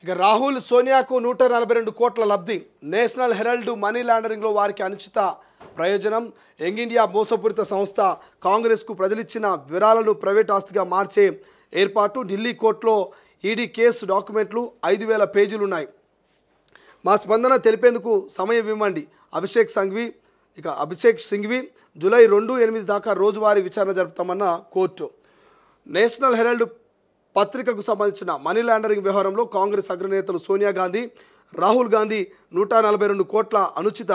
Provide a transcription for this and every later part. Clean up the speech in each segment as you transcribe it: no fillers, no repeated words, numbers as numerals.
ఇక రాహుల్ సోనియాకు 142 కోట్ల లబ్ధి. నేషనల్ హెరాల్డ్ మనీ లాండరింగ్లో వారికి అనుచిత ప్రయోజనం. యంగ్ ఇండియా మోసపూరిత సంస్థ కాంగ్రెస్కు ప్రజలిచ్చిన వివరాలను ప్రైవేట్ ఆస్తిగా మార్చే ఏర్పాటు. ఢిల్లీ కోర్టులో ఈడీ కేసు డాక్యుమెంట్లు 5000 పేజీలు ఉన్నాయి. మా స్పందన తెలిపేందుకు సమయం ఇవ్వండి. అభిషేక్ సింఘ్వి జూలై 2-8 దాకా రోజువారీ విచారణ జరుపుతామన్న కోర్టు. నేషనల్ హెరాల్డ్ పత్రికకు సంబంధించిన మనీ లాండరింగ్ వ్యవహారంలో కాంగ్రెస్ అగ్రనేతలు సోనియా గాంధీ, రాహుల్ గాంధీ 142 కోట్ల అనుచిత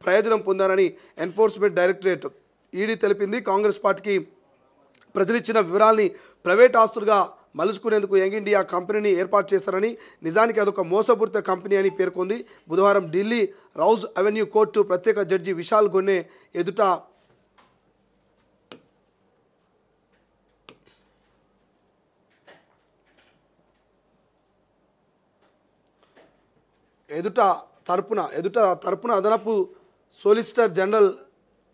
ప్రయోజనం పొందారని ఎన్ఫోర్స్మెంట్ డైరెక్టరేట్ ఈడీ తెలిపింది. కాంగ్రెస్ పార్టీకి ప్రజలిచ్చిన వివరాల్ని ప్రైవేట్ ఆస్తులుగా మలుచుకునేందుకు యంగ్ ఇండియా కంపెనీని ఏర్పాటు చేశారని, నిజానికి అదొక మోసపూరిత కంపెనీ అని పేర్కొంది. బుధవారం ఢిల్లీ రౌజ్ అవెన్యూ కోర్టు ప్రత్యేక జడ్జి విశాల్ గొన్నె ఎదుట తరపున అదనపు సోలిసిటర్ జనరల్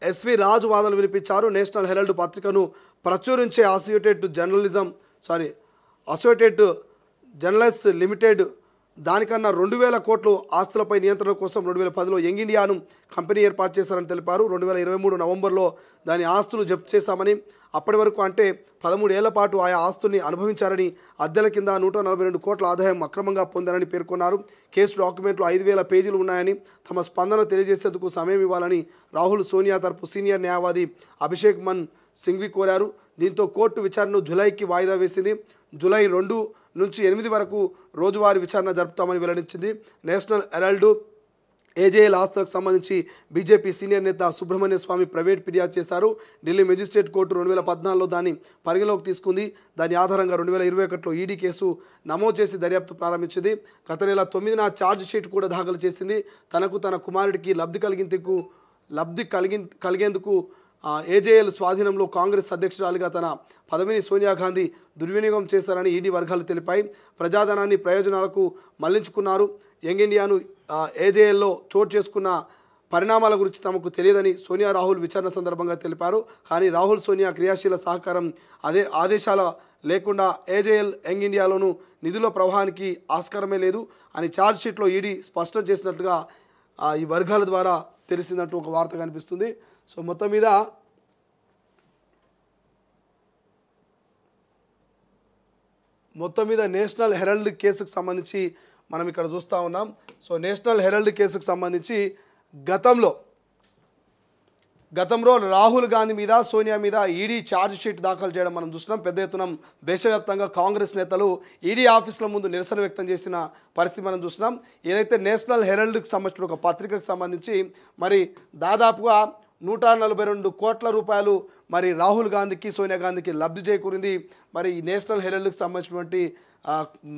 ఎస్వి రాజు వాదనలు వినిపించారు. నేషనల్ హెరాల్డ్ పత్రికను ప్రచురించే అసోసియేటెడ్ జర్నలిస్ట్ లిమిటెడ్ దానికన్నా 2000 కోట్లు ఆస్తులపై నియంత్రణ కోసం 2010లో యంగ్ ఇండియాను కంపెనీ ఏర్పాటు చేశారని తెలిపారు. 2023 నవంబర్లో దాని ఆస్తులు జప్తు చేశామని, అప్పటి వరకు అంటే 13 ఏళ్ల పాటు ఆయా ఆస్తుల్ని అనుభవించారని, అద్దెల కింద 142 కోట్ల ఆదాయం అక్రమంగా పొందారని పేర్కొన్నారు. కేసు డాక్యుమెంట్లు 5000 పేజీలు ఉన్నాయని, తమ స్పందన తెలియజేసేందుకు సమయం ఇవ్వాలని రాహుల్ సోనియా తరపు సీనియర్ న్యాయవాది అభిషేక్ మన్ సింఘ్వి కోరారు. దీంతో కోర్టు విచారణను జూలైకి వాయిదా వేసింది. జూలై 2-8 వరకు రోజువారీ విచారణ జరుపుతామని వెల్లడించింది. నేషనల్ హెరాల్డ్ ఏజేఎల్ ఆస్తులకు సంబంధించి బీజేపీ సీనియర్ నేత సుబ్రహ్మణ్య స్వామి ప్రైవేట్ ఫిర్యాదు చేశారు. ఢిల్లీ మెజిస్ట్రేట్ కోర్టు 2014లో దాన్ని పరిగణలోకి తీసుకుంది. దాని ఆధారంగా 2021లో ఈడీ కేసు నమోదు చేసి దర్యాప్తు ప్రారంభించింది. గత నెల 9న ఛార్జ్ షీట్ కూడా దాఖలు చేసింది. తనకు తన కుమారుడికి లబ్ధి కలిగేందుకు ఏజేఎల్ స్వాధీనంలో కాంగ్రెస్ అధ్యక్షురాలిగా తన పదవిని సోనియా గాంధీ దుర్వినియోగం చేశారని ఈడీ వర్గాలు తెలిపాయి. ప్రజాధనాన్ని ప్రయోజనాలకు మళ్లించుకున్నారు. యంగ్ ఇండియాను ఏజేఎల్లో చోటు చేసుకున్న పరిణామాల గురించి తమకు తెలియదని సోనియా రాహుల్ విచారణ సందర్భంగా తెలిపారు. కానీ రాహుల్ సోనియా క్రియాశీల సహకారం ఆదేశాల లేకుండా ఏజేఎల్ యంగ్ ఇండియాలోనూ నిధుల ప్రవాహానికి ఆస్కారమే లేదు అని ఛార్జ్ షీట్లో ఈడీ స్పష్టం చేసినట్లుగా ఈ వర్గాల ద్వారా తెలిసిందంటూ ఒక వార్త కనిపిస్తుంది. సో మొత్తం మీద నేషనల్ హెరాల్డ్ కేసుకు సంబంధించి మనం ఇక్కడ చూస్తూ ఉన్నాం. సో నేషనల్ హెరాల్డ్ కేసుకు సంబంధించి గతంలో రాహుల్ గాంధీ మీద, సోనియా మీద ఈడీ ఛార్జ్ షీట్ దాఖలు చేయడం మనం చూస్తున్నాం. పెద్ద ఎత్తున దేశవ్యాప్తంగా కాంగ్రెస్ నేతలు ఈడీ ఆఫీసుల ముందు నిరసన వ్యక్తం చేసిన పరిస్థితి మనం చూస్తున్నాం. ఏదైతే నేషనల్ హెరాల్డ్కి సంబంధించిన ఒక పత్రికకు సంబంధించి మరి దాదాపుగా 142 కోట్ల రూపాయలు మరి రాహుల్ గాంధీకి, సోనియా గాంధీకి లబ్ధి చేకూరింది. మరి ఈ నేషనల్ హెరాల్డ్కి సంబంధించినటువంటి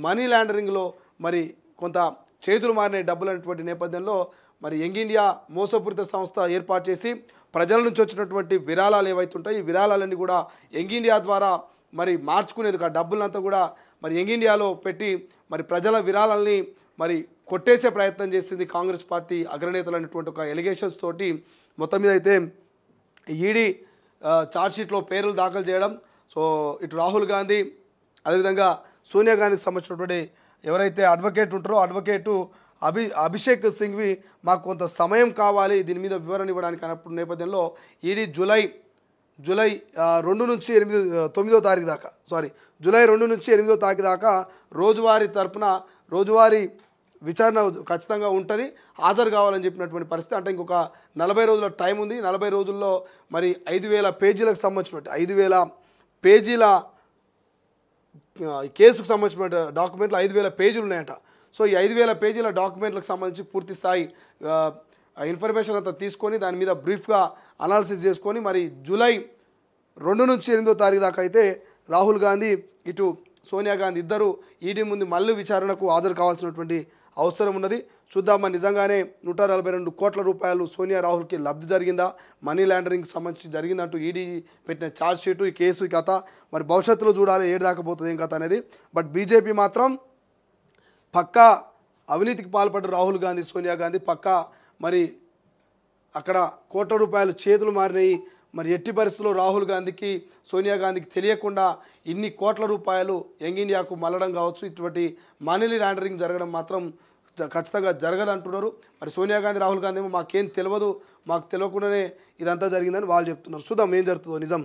మనీ లాండరింగ్లో మరి కొంత చేతులు మారిన డబ్బులు అనేటువంటి నేపథ్యంలో మరి యంగ్ ఇండియా మోసపూరిత సంస్థ ఏర్పాటు చేసి ప్రజల నుంచి వచ్చినటువంటి విరాళాలు ఏవైతే ఉంటాయి, ఈ విరాళాలన్నీ కూడా యంగ్ ఇండియా ద్వారా మరి మార్చుకునేందుకు ఆ డబ్బులంతా కూడా మరి యంగ్ ఇండియాలో పెట్టి మరి ప్రజల విరాళాలని మరి కొట్టేసే ప్రయత్నం చేసింది కాంగ్రెస్ పార్టీ అగ్రనేతలు అనేటువంటి ఒక ఎలిగేషన్స్ తోటి మొత్తం మీద అయితే ఈడీ ఛార్జ్షీట్లో పేర్లు దాఖలు చేయడం. సో ఇటు రాహుల్ గాంధీ అదేవిధంగా సోనియా గాంధీకి సంబంధించినటువంటి ఎవరైతే అడ్వకేట్ ఉంటారో అడ్వకేటు అభిషేక్ సింఘ్వి మాకు కొంత సమయం కావాలి దీని మీద వివరణ ఇవ్వడానికి అన్నప్పుడు నేపథ్యంలో ఈడీ జూలై 2 నుంచి 9వ తారీఖు దాకా జూలై 2 నుంచి 8వ తారీఖు దాకా రోజువారీ విచారణ ఖచ్చితంగా ఉంటుంది, హాజరు కావాలని చెప్పినటువంటి పరిస్థితి. అంటే ఇంకొక 40 రోజుల టైం ఉంది. 40 రోజుల్లో మరి 5000 పేజీలకు సంబంధించినటువంటి 5000 పేజీల కేసుకు సంబంధించిన డాక్యుమెంట్లు 5000 పేజీలు ఉన్నాయట. సో ఈ 5000 పేజీల డాక్యుమెంట్లకు సంబంధించి పూర్తి స్థాయి ఇన్ఫర్మేషన్ అంతా తీసుకొని దాని మీద బ్రీఫ్గా అనాలిసిస్ చేసుకొని మరి జూలై 2 నుంచి 8వ తారీఖు దాకా అయితే రాహుల్ గాంధీ ఇటు సోనియా గాంధీ ఇద్దరు ఈడీ ముందు మళ్ళీ విచారణకు హాజరు కావాల్సినటువంటి అవసరం ఉన్నది. చూద్దామా నిజంగానే 142 కోట్ల రూపాయలు సోనియా రాహుల్కి లబ్ధి జరిగిందా, మనీ లాండరింగ్కి సంబంధించి జరిగిందంటూ ఈడీ పెట్టిన ఛార్జ్ షీటు, ఈ కేసు, ఈ కథ మరి భవిష్యత్తులో చూడాలి ఏడు దాకా పోతుంది ఏం కథ అనేది. బట్ బీజేపీ మాత్రం పక్కా అవినీతికి పాల్పడ్డ రాహుల్ గాంధీ, సోనియా గాంధీ పక్కా మరి అక్కడ కోట్ల రూపాయలు చేతులు మారినాయి, మరి ఎట్టి పరిస్థితుల్లో రాహుల్ గాంధీకి సోనియా గాంధీకి తెలియకుండా ఇన్ని కోట్ల రూపాయలు యంగ్ ఇండియాకు మళ్ళడం కావచ్చు, ఇటువంటి మనీ లాండరింగ్ జరగడం మాత్రం ఖచ్చితంగా జరగదంటున్నారు. మరి సోనియా గాంధీ రాహుల్ గాంధీ ఏమో మాకేం తెలియదు, మాకు తెలియకుండానే ఇదంతా జరిగిందని వాళ్ళు చెప్తున్నారు. చూద్దాం ఏం జరుగుతుందో నిజం.